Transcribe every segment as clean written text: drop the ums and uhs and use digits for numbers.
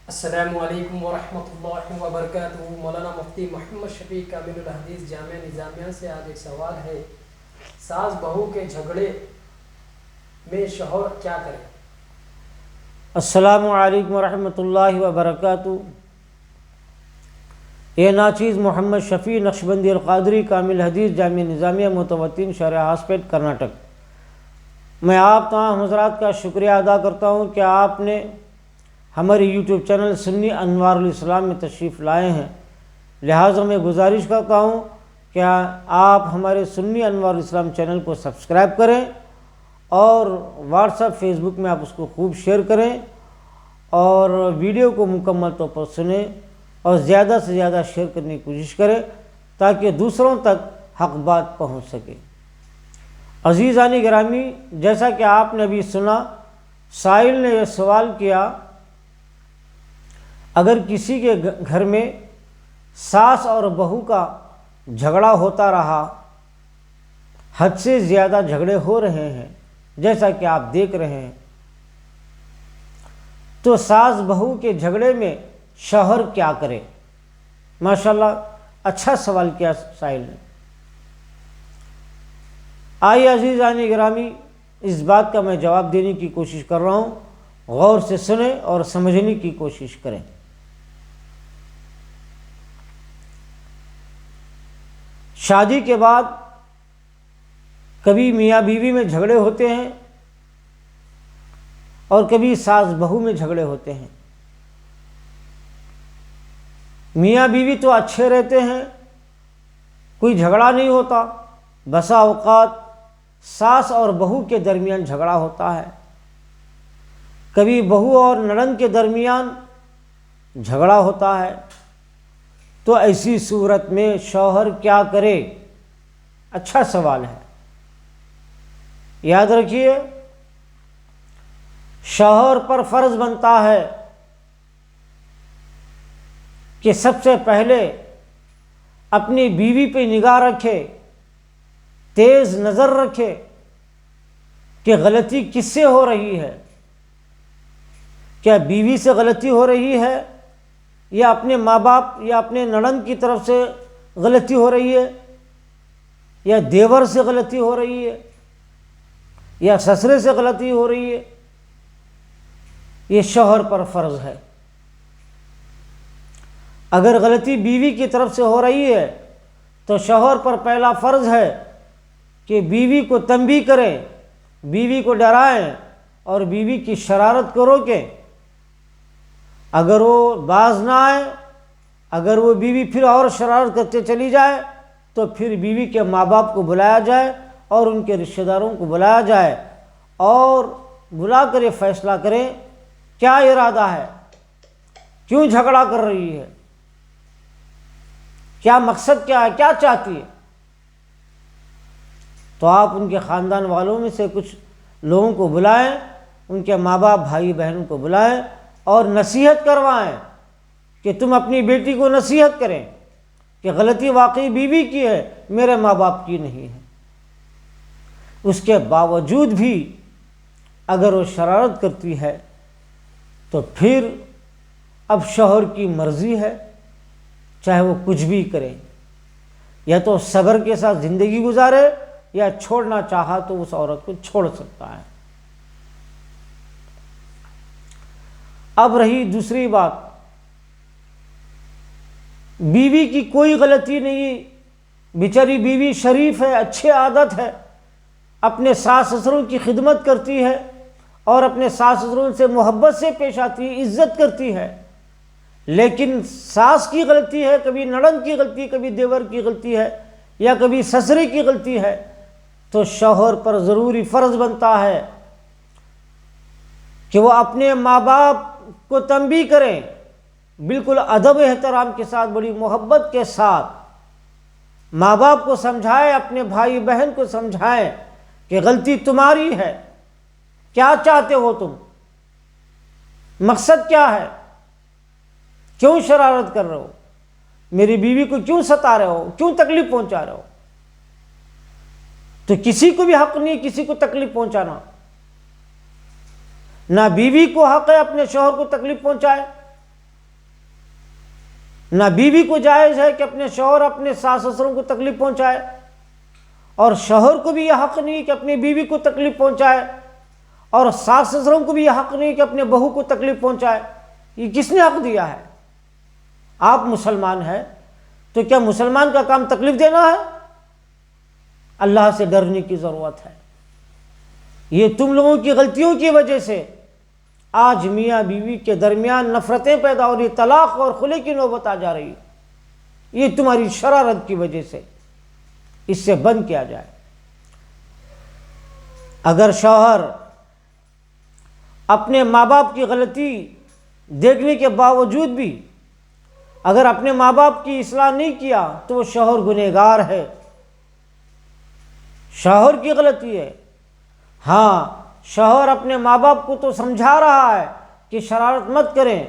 السلام علیکم ورحمۃ اللہ وبرکاتہ۔ مولانا مفتی محمد شفیع کامل الحدیث جامعہ نظامیہ سے آج ایک سوال ہے، ساس بہو کے جھگڑے میں شوہر کیا کرے؟ السلام علیکم ورحمۃ اللہ وبرکاتہ۔ یہ ناچیز محمد شفیع نقشبندی القادری کامل حدیث جامعہ نظامیہ متوطن شہر ہاسپیٹ کرناٹک۔ میں آپ تمام حضرات کا شکریہ ادا کرتا ہوں کہ آپ نے ہمارے یوٹیوب چینل سنی انوار الاسلام میں تشریف لائے ہیں۔ لہٰذا میں گزارش کرتا ہوں کہ آپ ہمارے سنی انوار الاسلام چینل کو سبسکرائب کریں اور واٹس ایپ فیس بک میں آپ اس کو خوب شیئر کریں اور ویڈیو کو مکمل طور پر سنیں اور زیادہ سے زیادہ شیئر کرنے کی کوشش کریں تاکہ دوسروں تک حق بات پہنچ سکے۔ عزیزان گرامی، جیسا کہ آپ نے ابھی سنا، سائل نے یہ سوال کیا، اگر کسی کے گھر میں ساس اور بہو کا جھگڑا ہوتا رہا، حد سے زیادہ جھگڑے ہو رہے ہیں جیسا کہ آپ دیکھ رہے ہیں، تو ساس بہو کے جھگڑے میں شوہر کیا کرے؟ ماشاءاللہ اچھا سوال کیا سائل نے۔ آئیے عزیزان گرامی، اس بات کا میں جواب دینے کی کوشش کر رہا ہوں، غور سے سنیں اور سمجھنے کی کوشش کریں۔ شادی کے بعد کبھی میاں بیوی میں جھگڑے ہوتے ہیں اور کبھی ساس بہو میں جھگڑے ہوتے ہیں۔ میاں بیوی تو اچھے رہتے ہیں، کوئی جھگڑا نہیں ہوتا، بسا اوقات ساس اور بہو کے درمیان جھگڑا ہوتا ہے، کبھی بہو اور نند کے درمیان جھگڑا ہوتا ہے۔ تو ایسی صورت میں شوہر کیا کرے؟ اچھا سوال ہے۔ یاد رکھیے، شوہر پر فرض بنتا ہے کہ سب سے پہلے اپنی بیوی پہ نگاہ رکھے، تیز نظر رکھے کہ غلطی کس سے ہو رہی ہے، کیا بیوی سے غلطی ہو رہی ہے یا اپنے ماں باپ یا اپنے نند کی طرف سے غلطی ہو رہی ہے یا دیور سے غلطی ہو رہی ہے یا سسرے سے غلطی ہو رہی ہے۔ یہ شوہر پر فرض ہے۔ اگر غلطی بیوی کی طرف سے ہو رہی ہے تو شوہر پر پہلا فرض ہے کہ بیوی کو تنبیہ کریں، بیوی کو ڈرائیں اور بیوی کی شرارت کو روکیں۔ اگر وہ باز نہ آئے، اگر وہ بیوی پھر اور شرارت کرتے چلی جائے تو پھر بیوی کے ماں باپ کو بلایا جائے اور ان کے رشتہ داروں کو بلایا جائے اور بلا کر یہ فیصلہ کریں کیا ارادہ ہے، کیوں جھگڑا کر رہی ہے، کیا مقصد کیا ہے، کیا چاہتی ہے۔ تو آپ ان کے خاندان والوں میں سے کچھ لوگوں کو بلائیں، ان کے ماں باپ بھائی بہنوں کو بلائیں اور نصیحت کروائیں کہ تم اپنی بیٹی کو نصیحت کریں کہ غلطی واقعی بیوی کی ہے، میرے ماں باپ کی نہیں ہے۔ اس کے باوجود بھی اگر وہ شرارت کرتی ہے تو پھر اب شوہر کی مرضی ہے، چاہے وہ کچھ بھی کرے، یا تو صبر کے ساتھ زندگی گزارے یا چھوڑنا چاہا تو اس عورت کو چھوڑ سکتا ہے۔ اب رہی دوسری بات، بیوی کی کوئی غلطی نہیں، بیچاری بیوی شریف ہے، اچھی عادت ہے، اپنے ساس سسروں کی خدمت کرتی ہے اور اپنے ساس سسروں سے محبت سے پیش آتی ہے، عزت کرتی ہے، لیکن ساس کی غلطی ہے، کبھی نند کی غلطی، کبھی دیور کی غلطی ہے یا کبھی سسرے کی غلطی ہے، تو شوہر پر ضروری فرض بنتا ہے کہ وہ اپنے ماں باپ کو تنبیہ کریں، بالکل ادب احترام کے ساتھ، بڑی محبت کے ساتھ ماں باپ کو سمجھائے، اپنے بھائی بہن کو سمجھائے کہ غلطی تمہاری ہے، کیا چاہتے ہو تم، مقصد کیا ہے، کیوں شرارت کر رہے ہو، میری بیوی کو کیوں ستا رہے ہو، کیوں تکلیف پہنچا رہے ہو۔ تو کسی کو بھی حق نہیں کسی کو تکلیف پہنچانا، نہ بیوی کو حق ہے اپنے شوہر کو تکلیف پہنچائے نہ بیوی کو جائز ہے کہ اپنے شوہر اپنے ساس سسروں کو تکلیف پہنچائے، اور شوہر کو بھی یہ حق نہیں کہ اپنی بیوی کو تکلیف پہنچائے، اور ساس سسروں کو بھی یہ حق نہیں کہ اپنے بہو کو تکلیف پہنچائے۔ یہ کس نے حق دیا ہے؟ آپ مسلمان ہیں تو کیا مسلمان کا کام تکلیف دینا ہے؟ اللہ سے ڈرنے کی ضرورت ہے۔ یہ تم لوگوں کی غلطیوں کی وجہ سے آج میاں بیوی کے درمیان نفرتیں پیدا ہو رہی، طلاق اور خلع کی نوبت آ جا رہی، یہ تمہاری شرارت کی وجہ سے۔ اس سے بند کیا جائے۔ اگر شوہر اپنے ماں باپ کی غلطی دیکھنے کے باوجود بھی اگر اپنے ماں باپ کی اصلاح نہیں کیا تو وہ شوہر گنہگار ہے، شوہر کی غلطی ہے۔ ہاں، شوہر اپنے ماں باپ کو تو سمجھا رہا ہے کہ شرارت مت کریں،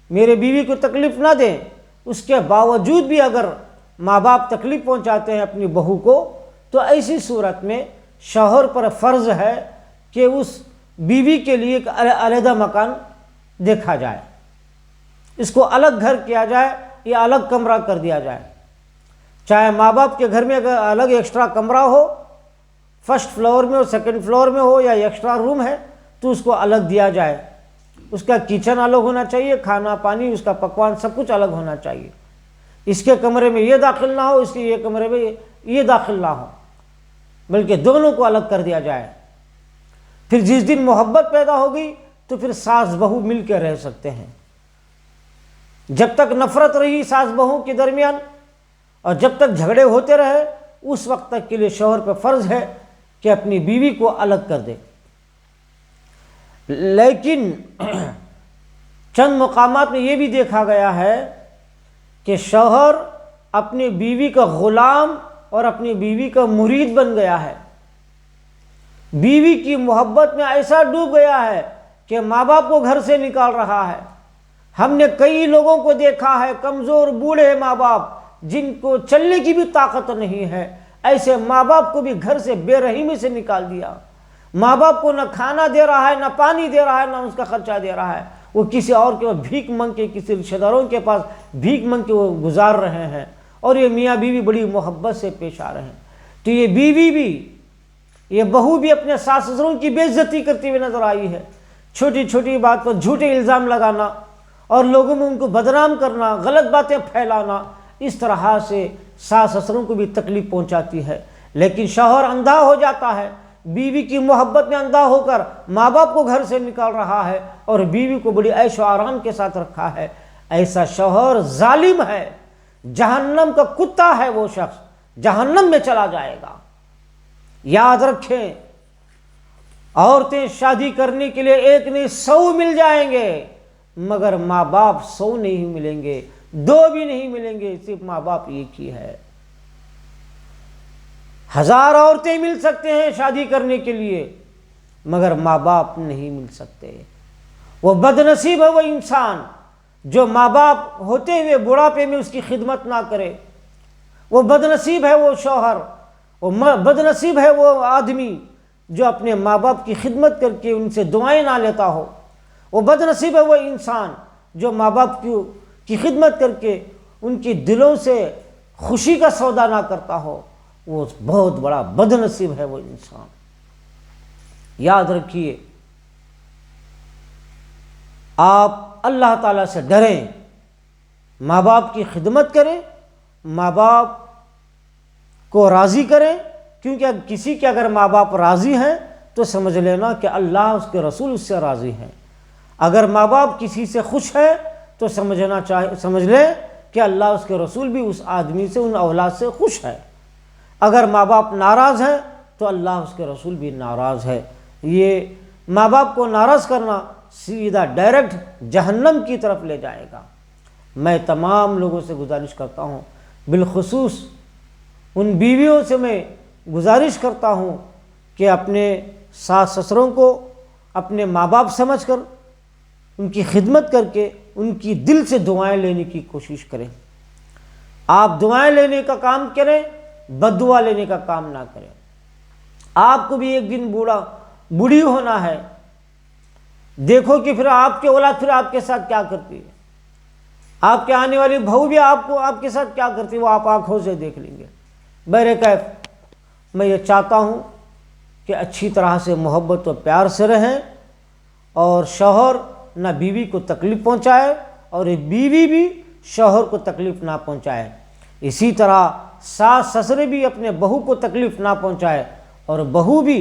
میرے بیوی کو تکلیف نہ دیں، اس کے باوجود بھی اگر ماں باپ تکلیف پہنچاتے ہیں اپنی بہو کو، تو ایسی صورت میں شوہر پر فرض ہے کہ اس بیوی کے لیے ایک علیحدہ مکان دیکھا جائے، اس کو الگ گھر کیا جائے یا الگ کمرہ کر دیا جائے۔ چاہے ماں باپ کے گھر میں اگر الگ ایکسٹرا کمرہ ہو، فرسٹ فلور میں ہو، سیکنڈ فلور میں ہو، یا ایکسٹرا روم ہے تو اس کو الگ دیا جائے۔ اس کا کچن الگ ہونا چاہیے، کھانا پانی اس کا پکوان سب کچھ الگ ہونا چاہیے۔ اس کے کمرے میں یہ داخل نہ ہو، اس کے یہ کمرے میں یہ داخل نہ ہو، بلکہ دونوں کو الگ کر دیا جائے۔ پھر جس دن محبت پیدا ہوگی تو پھر ساس بہو مل کے رہ سکتے ہیں۔ جب تک نفرت رہی ساس بہو کے درمیان اور جب تک جھگڑے ہوتے رہے، اس وقت تک کے لیے شوہر پہ فرض ہے کہ اپنی بیوی کو الگ کر دے۔ لیکن چند مقامات میں یہ بھی دیکھا گیا ہے کہ شوہر اپنی بیوی کا غلام اور اپنی بیوی کا مرید بن گیا ہے، بیوی کی محبت میں ایسا ڈوب گیا ہے کہ ماں باپ کو گھر سے نکال رہا ہے۔ ہم نے کئی لوگوں کو دیکھا ہے، کمزور بوڑھے ماں باپ جن کو چلنے کی بھی طاقت نہیں ہے، ایسے ماں باپ کو بھی گھر سے بے رحمی سے نکال دیا۔ ماں باپ کو نہ کھانا دے رہا ہے، نہ پانی دے رہا ہے، نہ اس کا خرچہ دے رہا ہے، وہ کسی اور کے پاس بھیک منگ کے، کسی رشتہ داروں کے پاس بھیک منگ کے وہ گزار رہے ہیں، اور یہ میاں بیوی بڑی محبت سے پیش آ رہے ہیں۔ تو یہ بیوی بھی، یہ بہو بھی اپنے ساس سسروں کی بے عزتی کرتی ہوئی نظر آئی ہے۔ چھوٹی چھوٹی بات پر جھوٹے الزام لگانا اور لوگوں میں ان کو بدنام کرنا، غلط باتیں پھیلانا، اس طرح سے ساس سسروں کو بھی تکلیف پہنچاتی ہے۔ لیکن شوہر اندھا ہو جاتا ہے، بیوی کی محبت میں اندھا ہو کر ماں باپ کو گھر سے نکال رہا ہے اور بیوی کو بڑی عیش و آرام کے ساتھ رکھا ہے۔ ایسا شوہر ظالم ہے، جہنم کا کتا ہے، وہ شخص جہنم میں چلا جائے گا۔ یاد رکھیں، عورتیں شادی کرنے کے لیے ایک نہیں 100 مل جائیں گے، مگر ماں باپ 100 نہیں ملیں گے، 2 بھی نہیں ملیں گے، صرف ماں باپ ایک ہی ہے۔ 1000 عورتیں مل سکتے ہیں شادی کرنے کے لیے، مگر ماں باپ نہیں مل سکتے۔ وہ بد نصیب ہے وہ انسان جو ماں باپ ہوتے ہوئے بڑھاپے میں اس کی خدمت نہ کرے۔ وہ بد نصیب ہے وہ شوہر، وہ بد نصیب ہے وہ آدمی جو اپنے ماں باپ کی خدمت کر کے ان سے دعائیں نہ لیتا ہو۔ وہ بد نصیب ہے وہ انسان جو ماں باپ کی خدمت کر کے ان کی دلوں سے خوشی کا سودا نہ کرتا ہو۔ وہ بہت بڑا بد نصیب ہے وہ انسان۔ یاد رکھیے، آپ اللہ تعالیٰ سے ڈریں، ماں باپ کی خدمت کریں، ماں باپ کو راضی کریں، کیونکہ کسی کے اگر ماں باپ راضی ہیں تو سمجھ لینا کہ اللہ اس کے رسول اس سے راضی ہیں۔ اگر ماں باپ کسی سے خوش ہے تو سمجھ لیں کہ اللہ اس کے رسول بھی اس آدمی سے، ان اولاد سے خوش ہے۔ اگر ماں باپ ناراض ہیں تو اللہ اس کے رسول بھی ناراض ہے۔ یہ ماں باپ کو ناراض کرنا سیدھا ڈائریکٹ جہنم کی طرف لے جائے گا۔ میں تمام لوگوں سے گزارش کرتا ہوں، بالخصوص ان بیویوں سے میں گزارش کرتا ہوں کہ اپنے ساس سسروں کو اپنے ماں باپ سمجھ کر ان کی خدمت کر کے ان کی دل سے دعائیں لینے کی کوشش کریں۔ آپ دعائیں لینے کا کام کریں، بد دعا لینے کا کام نہ کریں۔ آپ کو بھی ایک دن بوڑھی ہونا ہے، دیکھو کہ پھر آپ کے اولاد پھر آپ کے ساتھ کیا کرتی ہے۔ آپ کے آنے والی بہو بھی آپ کے ساتھ کیا کرتی وہ آپ آنکھوں سے دیکھ لیں گے۔ بہرکیف میں یہ چاہتا ہوں کہ اچھی طرح سے محبت و پیار سے رہیں، اور شوہر نہ بیوی کو تکلیف پہنچائے اور بیوی بھی شوہر کو تکلیف نہ پہنچائے۔ اسی طرح ساس سسرے بھی اپنے بہو کو تکلیف نہ پہنچائے، اور بہو بھی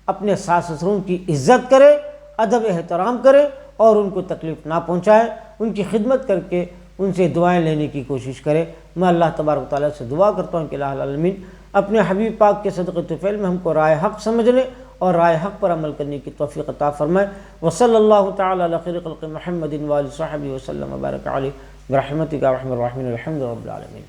اپنے ساس سسروں کی عزت کرے، ادب احترام کرے اور ان کو تکلیف نہ پہنچائے، ان کی خدمت کر کے ان سے دعائیں لینے کی کوشش کرے۔ میں اللہ تبارک و تعالیٰ سے دعا کرتا ہوں کہ الہ العالمین اپنے حبیب پاک کے صدقہ طفیل میں ہم کو رائے حق سمجھنے اور رائے حق پر عمل کرنے کی توفیق عطا فرمائے۔ وصلی اللہ تعالیٰ علی خیر خلق محمد و آلہ وصحبہ وسلم وبارک علیہ برحمتک یا ارحم الراحمین، الحمد للہ رب العالمین۔